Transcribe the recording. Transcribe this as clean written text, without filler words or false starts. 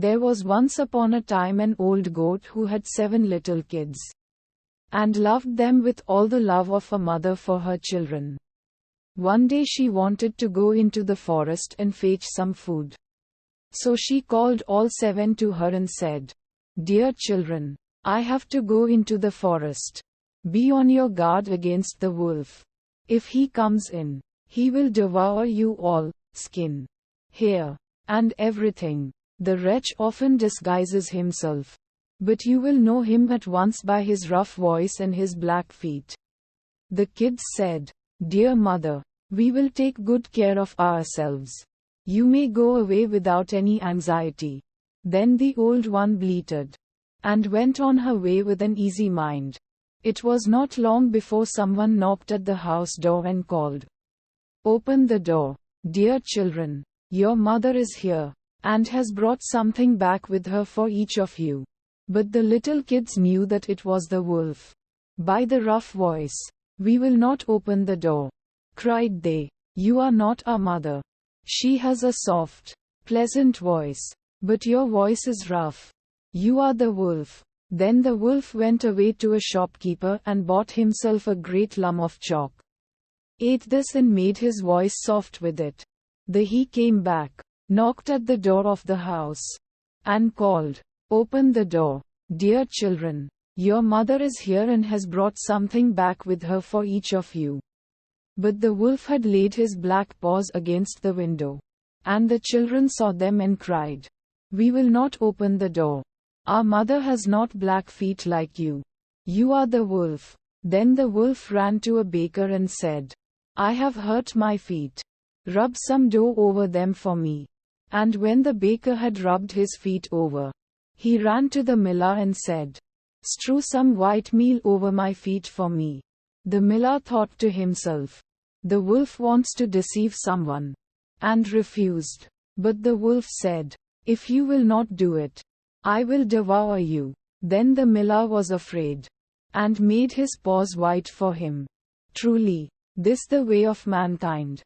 There was once upon a time an old goat who had 7 little kids, and loved them with all the love of a mother for her children. One day she wanted to go into the forest and fetch some food. So she called all 7 to her and said, "Dear children, I have to go into the forest. Be on your guard against the wolf. If he comes in, he will devour you all, skin, hair, and everything. The wretch often disguises himself, but you will know him at once by his rough voice and his black feet." The kids said, "Dear mother, we will take good care of ourselves. You may go away without any anxiety." Then the old one bleated, and went on her way with an easy mind. It was not long before someone knocked at the house door and called, "Open the door, dear children. Your mother is here, and has brought something back with her for each of you." But the little kids knew that it was the wolf. By the rough voice, "We will not open the door," cried they. "You are not our mother. She has a soft, pleasant voice, but your voice is rough. You are the wolf." Then the wolf went away to a shopkeeper and bought himself a great lump of chalk, ate this and made his voice soft with it. Then he came back, knocked at the door of the house, and called, "Open the door, dear children. Your mother is here and has brought something back with her for each of you." But the wolf had laid his black paws against the window, and the children saw them and cried, "We will not open the door. Our mother has not black feet like you. You are the wolf." Then the wolf ran to a baker and said, "I have hurt my feet. Rub some dough over them for me." And when the baker had rubbed his feet over, he ran to the miller and said, "Strew some white meal over my feet for me." The miller thought to himself, "The wolf wants to deceive someone," and refused. But the wolf said, "If you will not do it, I will devour you." Then the miller was afraid, and made his paws white for him. Truly, this the way of mankind.